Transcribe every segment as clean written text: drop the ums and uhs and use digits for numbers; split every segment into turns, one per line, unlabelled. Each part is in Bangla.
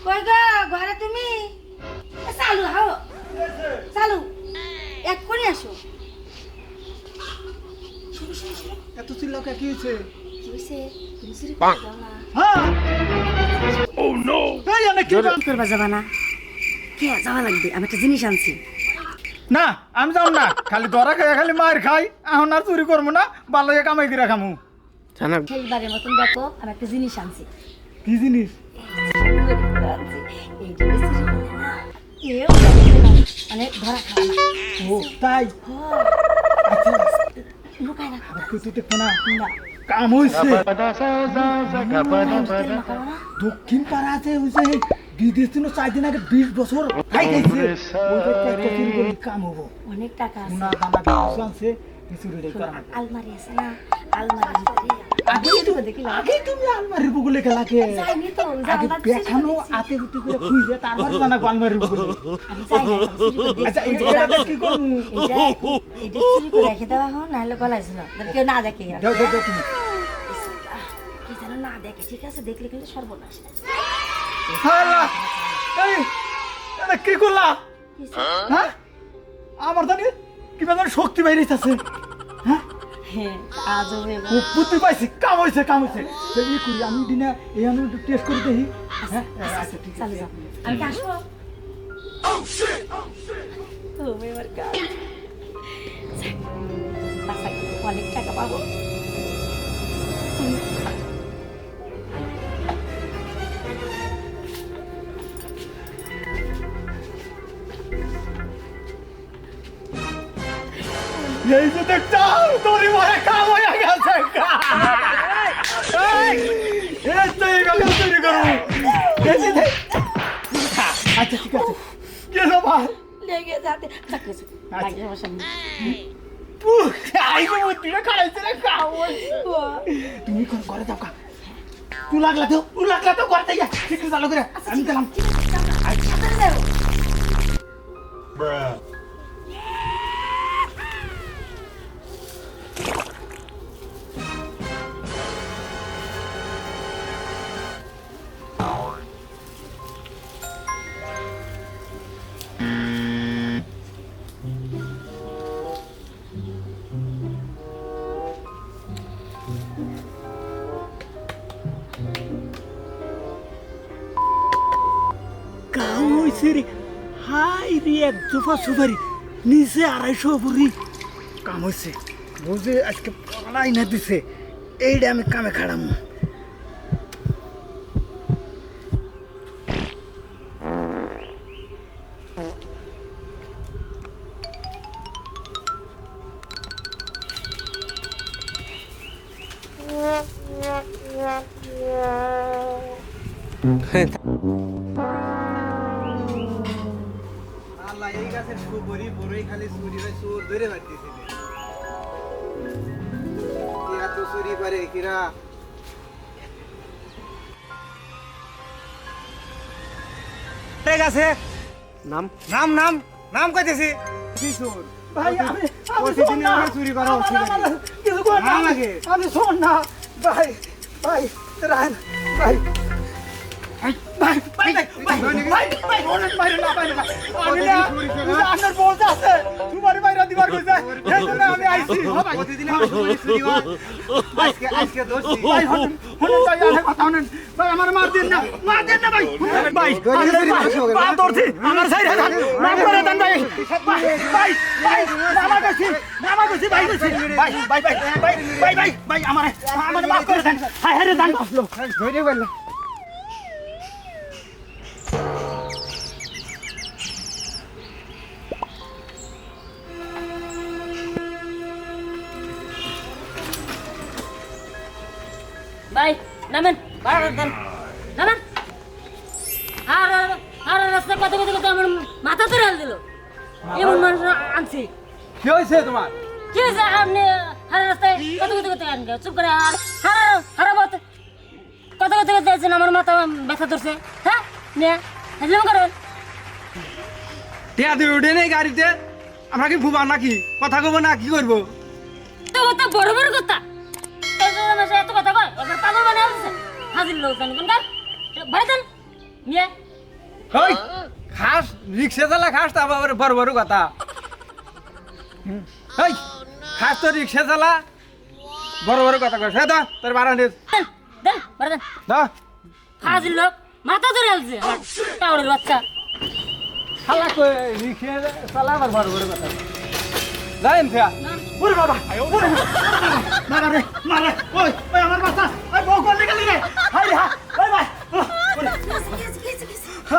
কই গো ঘরে তুমি চালু হাও চালু এক করে আসো
এত চিল্লাও কে কি হয়েছে?
কি হইছে তুমি চুরি করে দাও না
হ্যাঁ ও নো এই অনেক কি
কি করবা যাবা না কে যাওয়া লাগবে আমি একটা জিনিস আনছি
না আমি যাব না খালি ধরা খাই খালি মার খাই এখন আর চুরি করবো না ভালো লাগে কামাই করে খামু জানা
সেইবারের মতন দেখো আমি একটা জিনিস আনছি
কি জিনিস
এই যে চুরি করলে না এও মানে ধরা খাওয়া না
ও তাই আচ্ছা
লুকায় রাখো
তুই দেখো না
না
কাম হইছে
না
দক্ষিণ পাড়া আছে হইছে বিদেশ দিন 4 দিন আগে 20 বছর খাই গেছে ওইটা একটা চুরি করে কাম হবো
অনেক টাকা আছে
সোনা দানা কিছু আছে কিছু রেডি করা
আলমারি আছে না আলমারির ভিতরে
আগে তুমি আলমারির বুকুলে খেলা কে
যাইনি তো
আগে দেখানো আতে গুটি করে খুইলে তারপর জানা আলমারির বুকুলে
আমি যাই না চুরি করে
আচ্ছা এটা কি করব
এটা চুরি করে রেখে দেওয়া হোক নাহলে গলায় ছিল কেউ না দেখে
দাও দাও দাও তুমি
কি যেন না দেখে ঠিক আছে দেখলে কিন্তু সর্বনাশ
হালা এই এটা কি করলা হ্যাঁ আমার জানি কি বেদন শক্তি বাইরে আছে হ্যাঁ
হ্যাঁ আজও
ও বুদ্ধি পাইছি কাম হইছে এই করি আমি দিনে এই আনু টেস্ট করে দেখি হ্যাঁ আচ্ছা ঠিক
চলে
আছে
যাও আমি কি আসবো তুমি আমার কাজ অনেক টাকা পাবো
এই যে দেখছো তোরই মনে কাম হয়ে গেছে এই তো এই গেল চুরি করবো আচ্ছা ঠিক আছে গেল ভাই
লেগে যাতে চাকরি লাগে সমস্যা নেই
আইগো মুটিটা খাইছে রে কাম তুমি কোন করে যাও কা তুই লাগলা তো করতে যা ঠিক চালু করে আমি গেলাম কাম হইছে রে হাই রে এক জোফা সুপারি নিচে 250 বুড়ি কাম হইছে বুঝে আজকে পলাই না দিছে এইটা আমি কামে খাড়াম আল্লাহ এই গাছের সুবরি বড়ই খালি চুরি হয় চোর ধরে বাড়তেছিল কি এত চুরি পারে কিরা ঠিক আছে নাম নাম নাম নাম কইতেছি কি চোর ভাই আমি প্রতিদিন আমি চুরি করা হচ্ছে কিছু কর না লাগে আমি শোন না ভাই ভাই রান ভাই ভাই ভাই ভাই ভাই ভাই ওনের বাইরে না বাইরে না আমি না আপনার বলতে আছে তোমার বাইরে দিবার কইছে এই জন্য আমি আইছি প্রতিদিন আমি চুরি হয় আজকে দোষী ভাই হন ভাই আরে কথা হন ভাই আমার মার দেন না ভাই ভাই পা ধরছি আমার সাইড হাত মাফ করে দেন ভাই ভাই ভাই নামা গেছি ভাই গেছি ভাই ভাই ভাই ভাই ভাই ভাই ভাই আমার মাফ করে দেন হায় হায় রে দান আসলো ধরে গেল
ভাই নামেন দেন নামেন আর রাস্তা কত আমার মাথা ধরে হাল দিল এমন মানুষ আনছি
কি হয়েছে তোমার
কি হয়েছে আপনি হারা রাস্তায় কত আনবে চুপ করে হারা কত দিয়েছেন আমার মাথা ব্যথা ধরছে হ্যাঁ নিয়ে হাজলাম করেন
টিয়া দিয়ে উঠে নেই গাড়িতে আমরা কি ভুবা নাকি কথা কব না কি করবো
তো কথা বড় কথা এত কথা কয় এবার পাগল বানিয়ে আসছে হাজির লোক জানি কোন ভাই দেন নিয়ে
ওই খাস রিক্সা চালা খাস তা আবার বড় বড় কথা ওই খাস তো রিক্সা চালা বড় বড় কথা কর দা তোর বাড়ান দে
দেন দেন বাড়া দেন
দা
হাজির লোক মাথা ধরে আলছে টাউরের বাচ্চা
খালা কই রিক্সা চালা আবার বড় বড় কথা যাইম ফিয়া ওরে বাবা ওরে মারা রে মারা ওই ওই আমার বাচ্চা ওই বউ কোন দিকে গেলি রে হাই হা ওই ভাই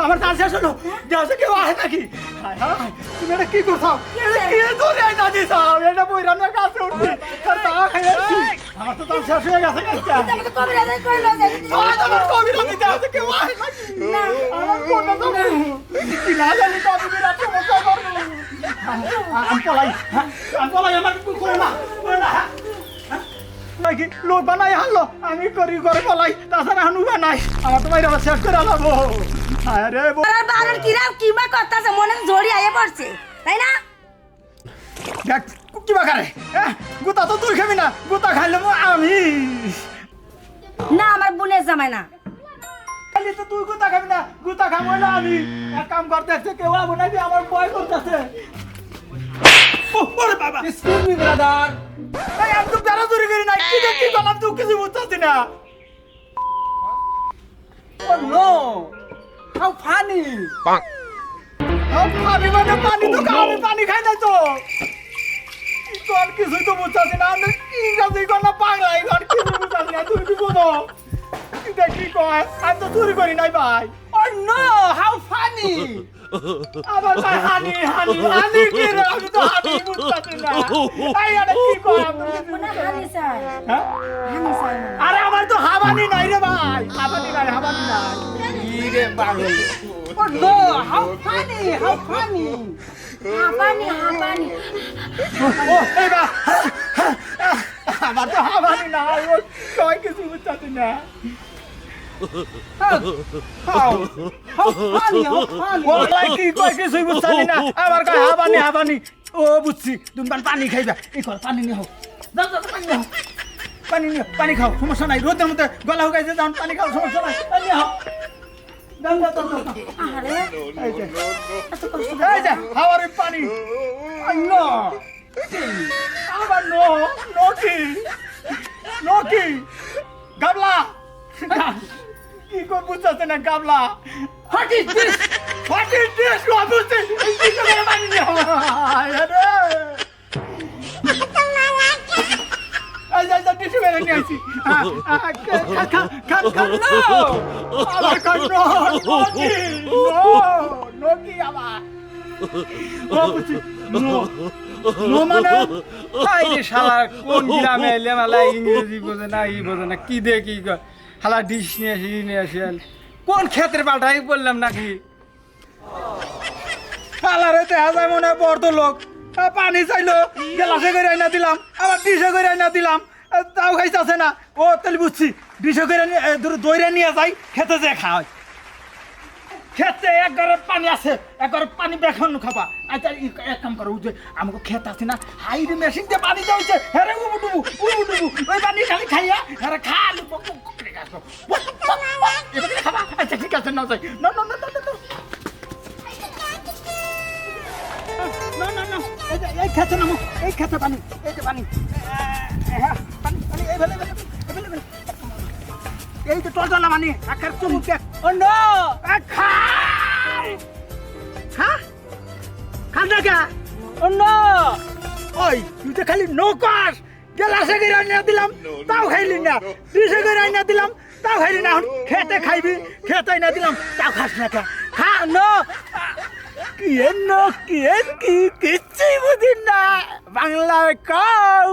আমার কাজ শেষ হলো যাচ্ছে কেউ আহে নাকি হায় হায় তুমি এটা কি করছো এটা কি ধরে আইনা দিছো এটা বইরানোর কাছে উঠছি আর তা খাইছি আমার তো তার শেষ হয়ে গেছে
আমাকে কবিরাজ কইলো যে
আমার কবিরাজ দিতে আছে কেউ আহে নাকি আমার কোনটা তো কি না জানি তো আমি রাত সমস্যা করব আমি পলাই আমার করে না নাকি লোক বানাই হারলো আমি করি করে পলাই তাছাড়া হানু বানাই আমার তো বাইরে শেষ করে আলাবো আরে
বাড়ার কিরাম কিমা করতেছে মনে ঝড়ি আইয়া পড়ছে তাই না
দেখ কিবা করে গুতা তো তুই খাবি না গুতা খাইলে আমি
না আমার বোনের জামাই না
খালি তো তুই গুতা খাবি না গুতা খাবো না আমি এক কাম করতে আছে কেউ আবো নাকি আমার ভয় করতেছে ওরে বাবা এক্সকিউজ মি ব্রাদার এই আমি তো প্যারা চুরি করি না কি দেখি গলাম তুই কিছু বুঝতেছি না oh no how funny how funny মানে পানি তো আমি পানি খাই না তো কি কর কিছুই তো বুঝতেছি না আমি কি কাজে করনা পাগলা এখন কিছু বুঝতেছি না তুই কি বলো কি দেখি কয় আমি তো চুরি করি নাই ভাই ও নো হাউ ফানি আবার ভাই হানি হানি হানি কি রে আমি তো হানি বুঝতাছি না এই আরে কি কয় আপনি
মনে হানি স্যার
হ্যাঁ
হানি স্যার
আরে আমার তো হাবানি নাই রে ভাই হাবানি নাই কি রে পাগল ও নো হাউ ফানি
হাপানি হাপানি
ও এই বা আমার তো হাবানি নাই ও কয় কিছু বুঝতাছি না কি কয় কিছুই বুঝতাছি না আমার কয় হাবানি হাবানি ও বুঝছি তুমি পানি খাইবা এই কর পানি নিয়ে হোক যাও যাও পানি নিয়ে হোক পানি নিয়ে পানি খাও সমস্যা নাই রোদের মধ্যে গলা হুকাইছে যাও পানি খাও সমস্যা নাই পানি নিয়ে হোক দাও দাও দাও
আরে
এই যে হাওয়ার পানি নো আবার নো নো কি গাবলা কি কর বুঝতে না গাবলা হোয়াট ইজ দিস বুঝতে এই কি করে পানি নিয়ে আরে আই যা টিস্যু মেরে নিয়ে আসি খান নো আবার খান নো কি আবার নো মানে আই রে শালা কোন গ্রামে এলে মালা ইংরেজি বোঝে না ই বোঝে না কি দেখি শালা ডিশ নিয়ে আসি কোন ক্ষেত্রে পাল্টাই বললাম নাকি শালারে দেখা যায় মনে হয় বড় লোক পানি চাইলো গেলাসে করে আইনা দিলাম আবার ডিশে করে আইনা দিলাম তাও খাইতেছে না ও তাহলে বুঝছি ডিশে করে দইরে নিয়ে যাই খেতে যে খাওয়াই খেতে এক ঘরে পানি আছে এক ঘরে পানি বেখান খাবা আচ্ছা এক কাম করো যে আমাকে খেতে আছে না হাইরে মেশিন দিয়ে পানি যাচ্ছে হ্যাঁ রে উবুটুবু ওই পানি খালি খাইয়া হ্যাঁ খালি খাবা আচ্ছা ঠিক আছে না যাই না না না না না না না এই খেতে নামো এই খেতে পানি এই যে পানি হ্যাঁ পানি পানি এই তো টলটলা পানি আকার চুমুক দেখ ও নো খান দেখা ও নো ওই তুই তো খালি নো কাস গেলাসে করে আইনা দিলাম তাও খাইলি না ডিশে করে আইনা দিলাম তাও খাইলি না এখন খেতে খাইবি খেতে আইনা দিলাম তাও খাস না খা নো কি কিচ্ছুই বুঝি না বাংলায় কাউ